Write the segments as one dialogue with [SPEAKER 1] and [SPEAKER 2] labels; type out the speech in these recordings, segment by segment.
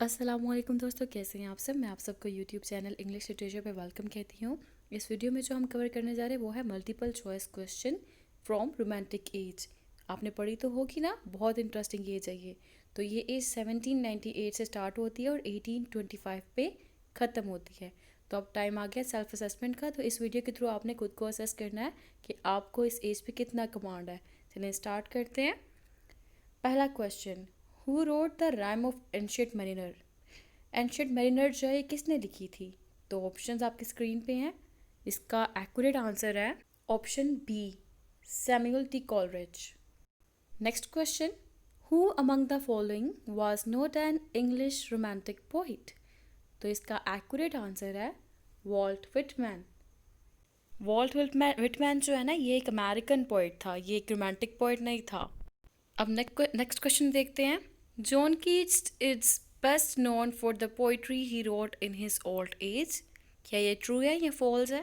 [SPEAKER 1] अस्सलामुअलैकुम दोस्तों, कैसे हैं आप सब। मैं आप सबको यूट्यूब चैनल इंग्लिश लिटरेचर पे वेलकम कहती हूँ। इस वीडियो में जो हम कवर करने जा रहे हैं वो है multiple choice question from romantic as. आपने पढ़ी तो होगी ना, बहुत इंटरेस्टिंग एज है ये। तो ये एज 1798 से स्टार्ट होती है और 1825 पे ख़त्म होती है। तो अब टाइम आ गया सेल्फ असेसमेंट का। तो इस वीडियो के थ्रू आपने खुद को असेस करना है कि आपको इस एज पे कितना कमांड है। चलिए स्टार्ट करते हैं। पहला question, who wrote the rime of ancient mariner. Ancient mariner जो है ये किसने लिखी थी। तो ऑप्शंस आपकी स्क्रीन पे हैं। इसका एक्यूरेट आंसर है option B, Samuel T Coleridge. Next question, who among the following was not an English romantic poet. तो इसका एक्यूरेट आंसर है वॉल्ट विटमैन। वॉल्ट विटमैन जो है ना, ये एक अमेरिकन पोइट था, ये एक रोमांटिक पोइट नहीं था। अब नेक्स्ट क्वेश्चन देखते हैं। John Keats is best known for the poetry he wrote in his old age. क्या ये ट्रू है या फॉल्स है।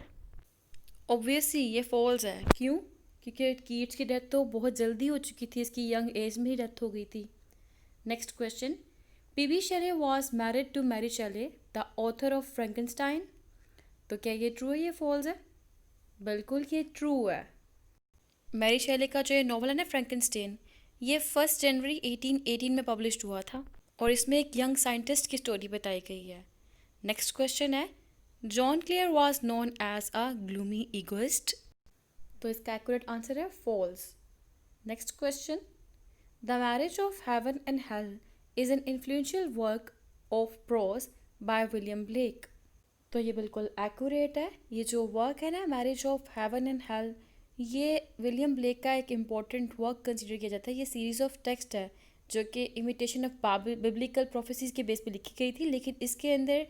[SPEAKER 1] ऑब्वियसली ये फॉल्स है। क्यों? क्योंकि कीट्स की डेथ तो बहुत जल्दी हो चुकी थी, इसकी यंग एज में ही डेथ हो गई थी। Next question, PB Shelley was married to Mary Shelley the author of Frankenstein. तो क्या ये ट्रू है या फॉल्स है। बिल्कुल ये ट्रू है। मैरी शेले का जो ये नॉवल है ना फ्रैंकनस्टाइन, ये 1 जनवरी 1818 में पब्लिश हुआ था और इसमें एक यंग साइंटिस्ट की स्टोरी बताई गई है। नेक्स्ट क्वेश्चन है, John Clare was known as a gloomy egoist. तो इसका एक्यूरेट आंसर है false. Next question, the marriage of heaven and hell is an influential work of prose by William Blake. तो ये बिल्कुल एक्यूरेट है। ये जो वर्क है ना, marriage of heaven and hello, ये विलियम ब्लेक का एक इम्पॉर्टेंट वर्क कंसिडर किया जाता है। ये सीरीज़ ऑफ टेक्स्ट है जो कि इमिटेशन ऑफ बिब्लिकल प्रोफेसीज के बेस पे लिखी गई थी, लेकिन इसके अंदर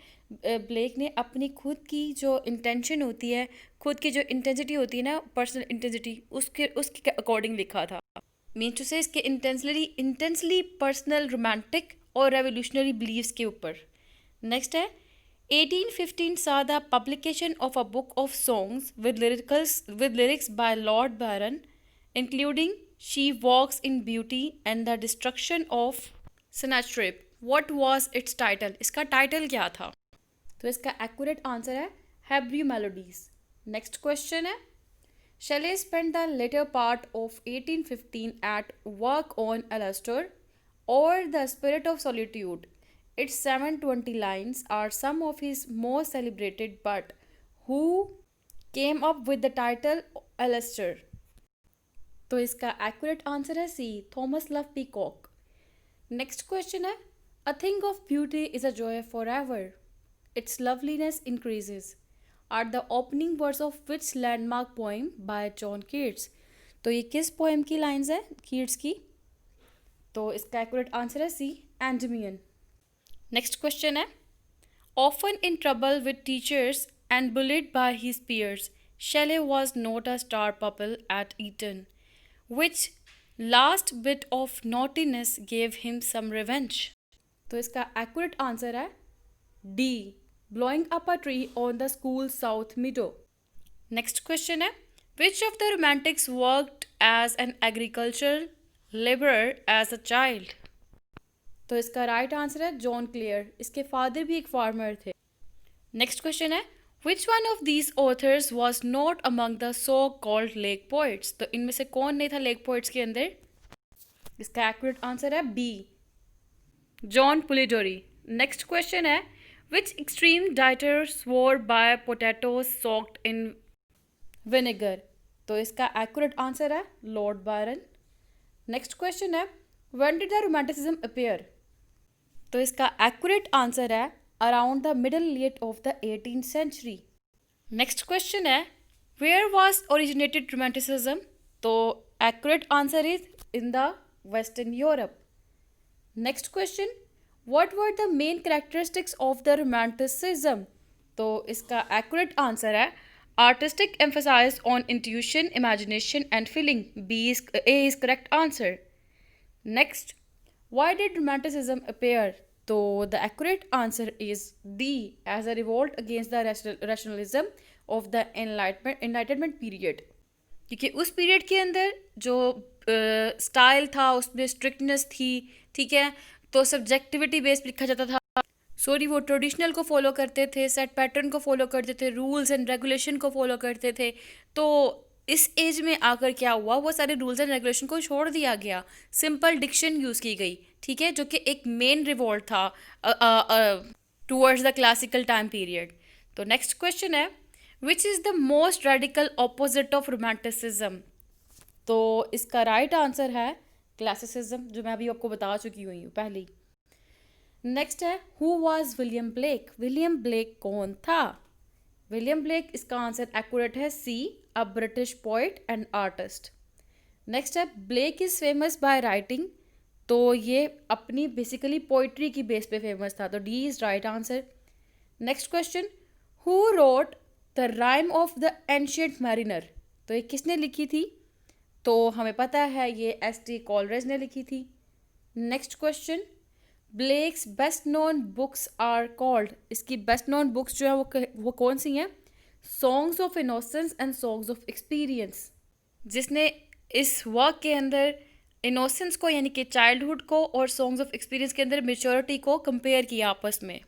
[SPEAKER 1] ब्लेक ने अपनी खुद की जो इंटेंशन होती है, खुद की जो इंटेंसिटी होती है ना, पर्सनल इंटेंसिटी, उसके अकॉर्डिंग लिखा था। मीन टू से इसके इंटेंसली पर्सनल रोमांटिक और रेवोल्यूशनरी बिलीव्स के ऊपर। नेक्स्ट है, 1815 saw the publication of a book of songs with lyrics by Lord Byron, including She Walks in Beauty and the Destruction of Sennacherib. What was its title? इसका title क्या था। तो इसका accurate answer है Hebrew Melodies. Next question है, Shelley spent the later part of 1815 at work on Alastor or the Spirit of Solitude. Its 720 lines are some of his most celebrated, but who came up with the title Alastor? तो इसका accurate answer है C, Thomas Love Peacock. Next question है, a thing of beauty is a joy forever, its loveliness increases are the opening words of which landmark poem by John Keats. तो ये किस poem की lines है Keats की। तो इसका accurate answer है सी, एंडमियन। नेक्स्ट क्वेश्चन है, often in trouble with teachers and bullied by his peers, Shelley was not a star pupil at Eton, which last bit of naughtiness gave him some revenge. तो इसका accurate answer है D, blowing up a tree on the school south meadow. Next question है, which of the romantics worked as an agricultural laborer as a child? तो इसका right answer है John clear, इसके father भी एक farmer थे। Next question है, which one of these authors was not among the so called lake poets. तो इनमें से कौन नहीं था लेक पोइट्स के अंदर। इसका एक्यूरेट आंसर है B, John Polidori. Next question है, which extreme dieter swore by potatoes soaked in vinegar. तो इसका एक्यूरेट आंसर है लॉर्ड बायरन। नेक्स्ट क्वेश्चन है, when did the romanticism appear. तो इसका एक्यूरेट आंसर है around the middle late of the 18th century. Next question है, where was originated romanticism. तो accurate answer is in the western Europe. Next question, what were the main characteristics of the romanticism. तो इसका accurate answer है artistic emphasise on intuition, imagination and feeling. B is A is correct answer. Next, why did romanticism appear? तो the accurate answer is D, as a revolt against the rationalism of the enlightenment period. क्योंकि उस period के अंदर जो style था उसमें strictness थी, ठीक है, तो सब्जेक्टिविटी बेस्ड लिखा जाता था, सॉरी, वो ट्रेडिशनल को फॉलो करते थे, सेट पैटर्न को फॉलो करते थे, रूल्स एंड रेगुलेशन को फॉलो करते थे। तो इस एज में आकर क्या हुआ, वो सारे रूल्स एंड रेगुलेशन को छोड़ दिया गया, सिंपल डिक्शन यूज़ की गई, ठीक है, जो कि एक मेन रिवॉल्ट था towards the classical time period. तो नेक्स्ट क्वेश्चन है, which is the most radical opposite of romanticism? तो इसका राइट आंसर है क्लासिसिज्म, जो मैं अभी आपको बता चुकी हुई हूँ पहले ही। नेक्स्ट है, who was William Blake? William Blake कौन था? विलियम ब्लेक, इसका आंसर एक्यूरेट है C, a British poet and artist. Next है, Blake is famous by writing. तो ये अपनी बेसिकली पोइट्री की बेस पे फेमस था, तो D is right answer. Next question, who wrote the rime of the ancient mariner? तो ये किसने लिखी थी? तो हमें पता है ये एस.टी. कॉलरेज ने लिखी थी। Next question, Blake's best known books are called? इसकी बेस्ट नोन बुक्स जो है वो कौन सी हैं? Songs of innocence and songs of experience, जिसने इस वर्क के अंदर इनोसेंस को यानी कि चाइल्डहुड को और सॉन्ग्स ऑफ एक्सपीरियंस के अंदर मेच्योरिटी को कंपेयर किया आपस में।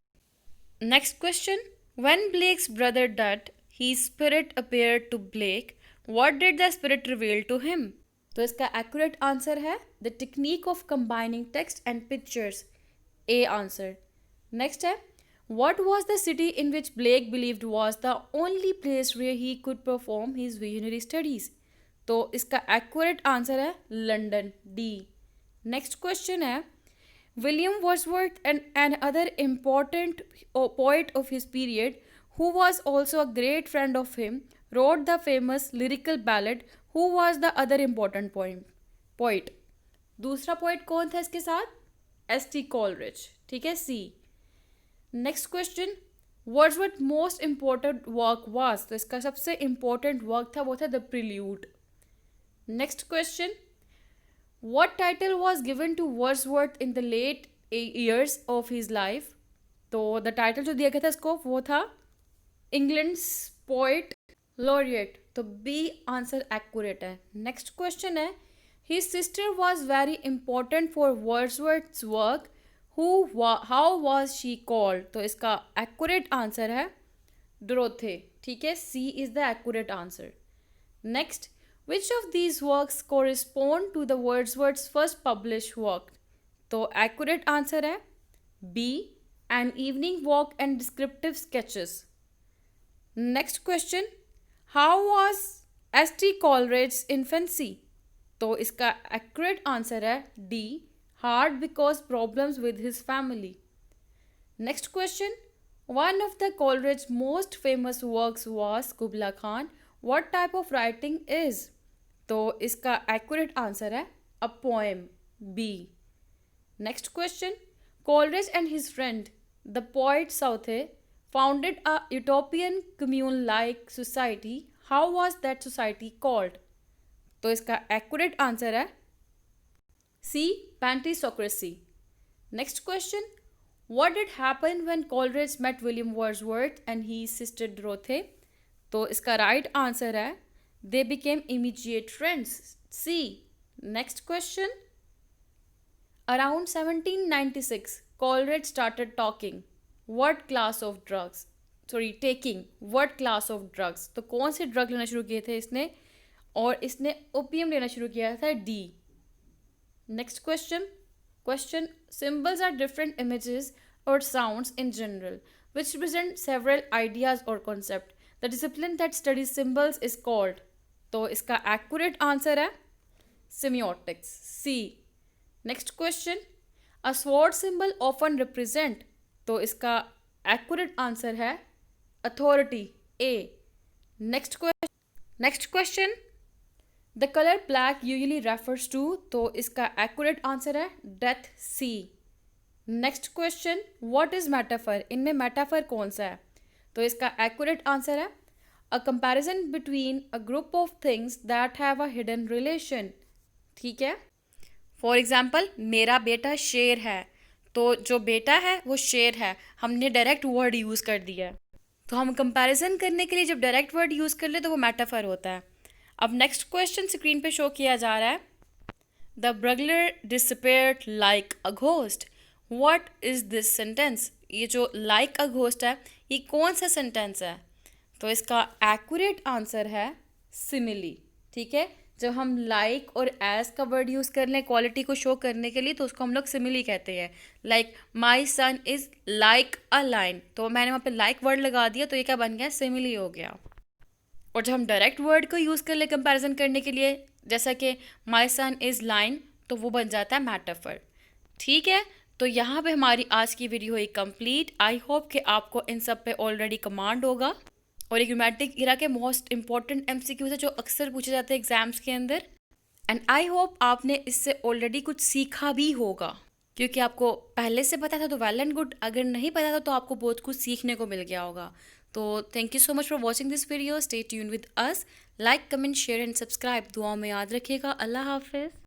[SPEAKER 1] Next question, when Blake's brother dead he spirit appeared to Blake, what did the spirit reveal to him? तो इसका एक्यूरेट आंसर है the technique of combining text and pictures, A answer. Next है, what was the city in which Blake believed was the only place where he could perform his visionary studies? तो इसका accurate answer है London, D. Next question है, William Wordsworth and other important poet of his period, who was also a great friend of him, wrote the famous lyrical ballad. Who was the other important poet? दूसरा poet कौन था इसके साथ? ST. Coleridge, ठीक है, C. Next question, Wordsworth most important work was? तो इसका सबसे इम्पोर्टेंट वर्क था वो था the prelude. Next question, What title was given to Wordsworth in the late years of his life? तो द टाइटल जो दिया गया था इसको वो था इंग्लैंड्स पोइट लॉरिएट, तो बी आंसर एक्यूरेट है। नेक्स्ट क्वेश्चन है, his sister was very important for Wordsworth's work, how was she called? तो इसका एक्यूरेट आंसर है डोरोथे, ठीक है, C is the accurate answer. Next, Which of these works correspond to the Wordsworth's first published work? तो accurate answer है B, An Evening Walk and Descriptive Sketches. Next question, how was S.T. Coleridge's infancy? तो इसका accurate answer है D, hard because problems with his family. Next question, one of the Coleridge's most famous works was Kubla Khan. What type of writing is? तो इसका accurate answer है a poem, B. Next question, Coleridge and his friend the poet Southey founded a utopian commune like society, how was that society called? तो इसका accurate answer है C, pantisocracy. Next question, what did happen when Coleridge met William Wordsworth and he sister Dorothy? तो इसका right answer है they became immediate friends, C. Next question, around 1796 Coleridge started taking what class of drugs? तो कौन से drug लेना शुरू किए थे इसने? और इसने ओपियम लेना शुरू किया था, D. Next question, symbols are different images or sounds in general which represent several ideas or concept. The discipline that studies symbols is called? तो इसका एक्यूरेट आंसर है semiotics, C. Next question, a sword symbol often represent? तो इसका accurate answer है authority, A. Next question, the colour black usually refers to? तो इसका accurate answer है death, C. Next question, what is metaphor? इनमें metaphor कौन सा है? तो इसका एक्यूरेट आंसर है a comparison between a group of things that have a hidden relation, ठीक है। फॉर एग्जाम्पल, मेरा बेटा शेर है, तो जो बेटा है वो शेर है, हमने डायरेक्ट वर्ड यूज़ कर दिया है। तो हम कंपैरिजन करने के लिए जब डायरेक्ट वर्ड यूज़ कर ले तो वो मेटाफर होता है। अब नेक्स्ट क्वेश्चन स्क्रीन पे शो किया जा रहा है, the burglar disappeared like a ghost, what is this sentence, ये जो लाइक अ घोस्ट है ये कौन सा सेंटेंस है? तो इसका एक्यूरेट आंसर है सिमिली। ठीक है, जब हम लाइक और एज का वर्ड यूज़ कर लें क्वालिटी को शो करने के लिए तो उसको हम लोग सिमिली कहते हैं। Like my son is like a lion, तो मैंने वहाँ पे लाइक वर्ड लगा दिया तो ये क्या बन गया? सिमिली हो गया। और जब हम डायरेक्ट वर्ड को यूज़ कर ले कंपैरिजन करने के लिए, जैसा कि माई सन इज़ लाइन, तो वो बन जाता है मेटाफर। ठीक है, तो यहाँ पे हमारी आज की वीडियो हुई कंप्लीट। आई होप कि आपको इन सब पे ऑलरेडी कमांड होगा और एक रोमांटिक इरा के मोस्ट इंपॉर्टेंट एमसीक्यूज है जो अक्सर पूछे जाते हैं एग्जाम्स के अंदर। एंड आई होप आपने इससे ऑलरेडी कुछ सीखा भी होगा, क्योंकि आपको पहले से पता था तो वेल एंड गुड, अगर नहीं पता था तो आपको बहुत कुछ सीखने को मिल गया होगा। तो thank you so much for watching this video. Stay tune with us, like comment share and subscribe. दुआ में याद रखिएगा। अल्लाह हाफिज़।